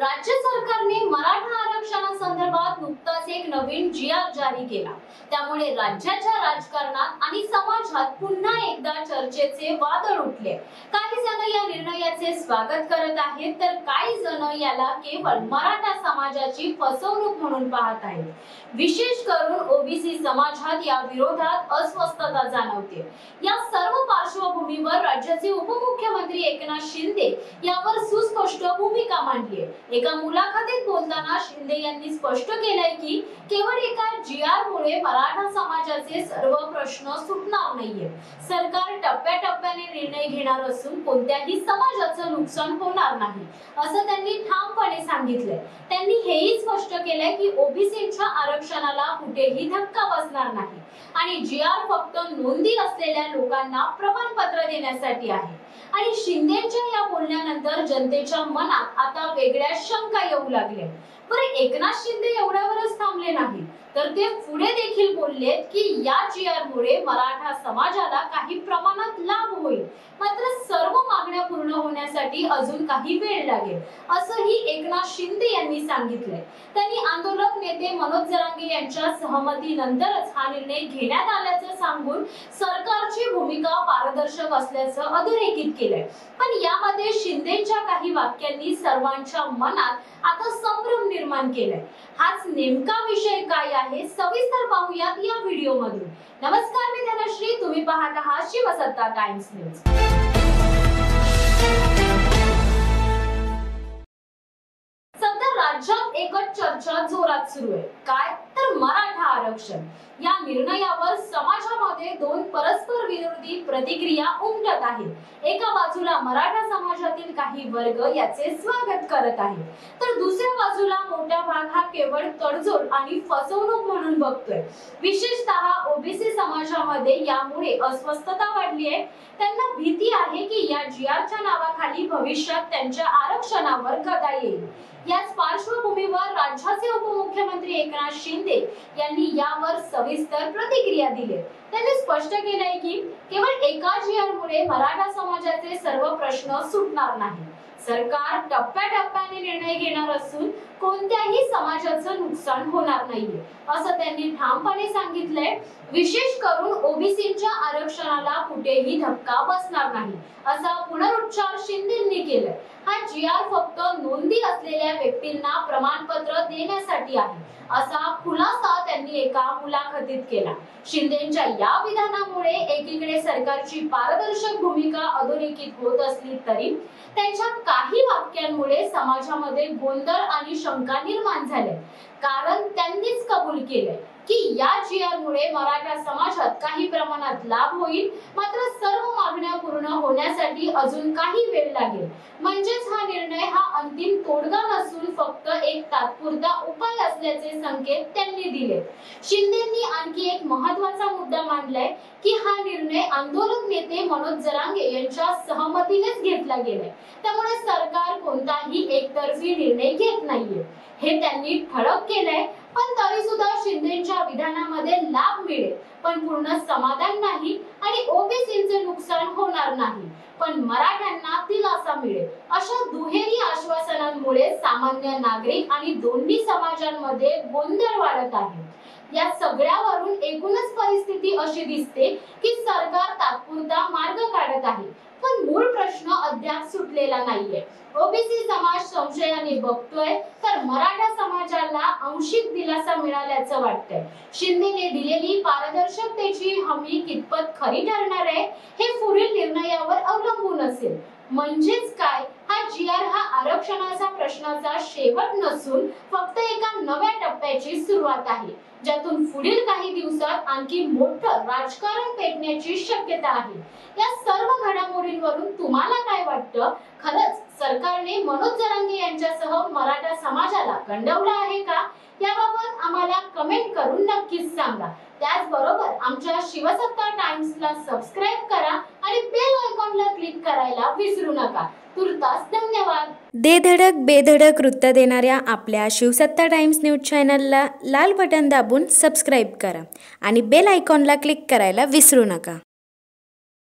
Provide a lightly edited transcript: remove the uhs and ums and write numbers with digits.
राज्य सरकारने मराठा आरक्षणासंदर्भात नुकताच एक नवीन जी.आर. जारी केला। त्यामुळे राज्याच्या राजकारणात आणि समाजात पुन्हा एकदा चर्चेचे वादळ उठले। काही जण या निर्णयाचे स्वागत करत आहेत, तर काही जण याला केवळ मराठा समाजाची फसवणूक म्हणून पाहत आहेत। विशेष करून ओबीसी समाजात या विरोधात अस्वस्थता जाणवते। या सर्व पार्श्वभूमीवर राज्याचे उपमुख्यमंत्री एकनाथ शिंदे यावर सुस्पष्ट भूमिका मांडली आहे। एका मुलाखतीत बोलताना शिंदे यांनी स्पष्ट केलंय की केवळ एका जी.आर. मुळे मराठा समाजाचे सर्व प्रश्न सुटणार नाहीये। सरकार टप्प्याटप्प्याने निर्णय घेणार असून कोणत्याही समाजाचं नुकसान होणार नाही, असं त्यांनी ठामपणे सांगितलंय। त्यांनी हेही स्पष्ट केलंय की ओबीसीच्या आरक्षणाला कुठेही धक्का बसणार नाही आणि जी.आर. फक्त नोंदी असलेल्या लोकांना प्रमाणपत्र देण्यासाठी आहे। आणि शिंदेच्या या बोलण्यानंतर जनतेच्या मनात आता वेगळ्या शंका येऊ लागल्या। पण एकनाथ शिंदे एवढ्यावरच थांबले नाही, तर ते पुढे देखील बोललेत की या जी.आर. मुळे मराठा समाजाला काही प्रमाणात लाभ होईल, मात्र सर्व मागण्या पूर्ण होण्यासाठी अजून काही वेळ लागेल, असंही एकनाथ शिंदे यांनी सांगितलंय। त्यांनी आंदोलक नेते मनोज जरांगे यांच्या सहमतीनंतरच हा निर्णय घेण्यात आल्याचं सांगून सरकारची भूमिका पारदर्शक असल्याचं अधोरेखित केलंय। पण यामध्ये शिंदेच्या काही वाक्यांनी सर्वांच्या मनात आता संभ्रम निर्माण केलाय। हाच नेमका विषय काय आहे, सविस्तर पाहूयात या व्हिडिओ मधून। नमस्कार, मी धनश्री, तुम्ही पाहत आहात शिवसत्ता टाइम्स न्यूज। सध्या राज्यात एकच चर्चा जोरात सुरू आहे, काय तर मराठा आरक्षण। या निर्णयावर समाजामध्ये दोन परस्पर विरोधी प्रतिक्रिया उमटत आहेत। एका बाजूला मराठा समाजातील काही वर्ग याचे स्वागत करत आहे, तर दुसऱ्या बाजूला मोठा भाग हा केवळ तडजोड आणि फसवणूक म्हणून बघतोय। विशेषतः ओबीसी समाजामध्ये यामुळे अस्वस्थता वाढली आहे। त्यांना भीती आहे की या जी.आर.च्या नावाखाली भविष्यात त्यांच्या आरक्षणावर गदा येईल। याच पार्श्वभूमीवर राज्याचे उपमुख्यमंत्री एकनाथ शिंदे यांनी यावर सविस्तर प्रतिक्रिया दिली। त्यांनी स्पष्ट केलंय की केवळ एका जी.आर. मुळे मराठा समाजाचे सर्व प्रश्न सुटणार नाही। सरकार टप्प्याटप्प्याने निर्णय घेणार असून कोणत्याही समाजाचं नुकसान होणार नाहीये, असं त्यांनी ठामपणे सांगितलंय। विशेष करून ओबीसीच्या आरक्षणाला कुठेही धक्का बसणार नाही, असा पुनरुच्चार शिंदेंनी केलाय। हा जी.आर. फक्त नोंदी असलेल्या व्यक्तींना प्रमाणपत्र देण्यासाठी आहे, असा खुलासा त्यांनी एका मुलाखतीत केला। शिंदेंच्या या विधानामुळे एकीकडे सरकारची पारदर्शक भूमिका अधोरेखित होत असली तरी त्यांच्या काही वाक्यांमुळे समाजामध्ये गोंधळ आणि शंका निर्माण झाल्या। कारण त्यांनीच कबूल केले की या जी.आर. मुळे मराठा समाजात काही प्रमाणात लाभ होईल, मात्र सर्व मागण्या पूर्ण होण्यासाठी अजून काही वेळ लागेल। म्हणजेच हा निर्णय हा अंतिम तोडगा नसून फक्त एक तात्पुरता उपाय असल्याचे संकेत त्यांनी दिले। शिंदेंनी आणखी एक महत्त्वाचा मुद्दा मांडलाय की हा निर्णय आंदोलक नेते मनोज जरांगे यांच्या सहमतीनेच घेतला गेलाय, त्यामुळे सरकार कोणताही एकतर्फी निर्णय घेत नाहीये, हे त्यांनी ठळक केलंय। पण तरी सुद्धा शिंदेच्या विधानामध्ये लाभ मिळेल, पण पूर्ण समाधान नाही आणि ओबीसींचे नुकसान होणार नाही, पण मराठ्यांना दिलासा मिळेल, अशा दुहेरी आश्वासनांमुळे सामान्य नागरिक आणि दोन्ही समाजांमध्ये गोंधळ वाढत आहे। या सगळ्यावरून एकूणच परिस्थिती अशी दिसते की सरकार तात्पुरता मार्ग काढत आहे, पण मूळ प्रश्न अद्याप सुटलेला नाहीये। ओबीसी समाज संशयाने बघतोय, तर मराठा समाजाला आंशिक दिलासा मिळाल्याचं वाटतंय। शिंदेने दिलेली पारदर्शकतेची हमी कितपत खरी ठरणार आहे, हे पुढील निर्णयावर अवलंबून असेल। म्हणजेच काय, हा जी.आर. हा आरक्षणाचा प्रश्नाचा शेवट नसून फक्त एका नव्या टप्प्याची सुरुवात आहे, ज्यातून पुढील काही दिवसात आणखी मोठं राजकारण पेटण्याची शक्यता आहे। या सर्व घडामोडींवरून तुम्हाला काय वाटतं? खरंच सरकारने मनोज जरांगे यांच्यासह मराठा समाजाला गंडवलं आहे का? याबाबत आम्हाला कमेंट करून नक्कीच सांगा। त्याचबरोबर आमच्या शिवसत्ता टाइम्सला सबस्क्राइब करा आणि बेल आयकॉनला क्लिक करायला विसरू नका। तुर्तास धन्यवाद। दे धडक बेधडक वृत्त देणाऱ्या आपल्या शिवसत्ता टाइम्स न्यूज चॅनलला लाल बटन दाबून सबस्क्राइब करा आणि बेल आयकॉनला क्लिक करायला विसरू नका।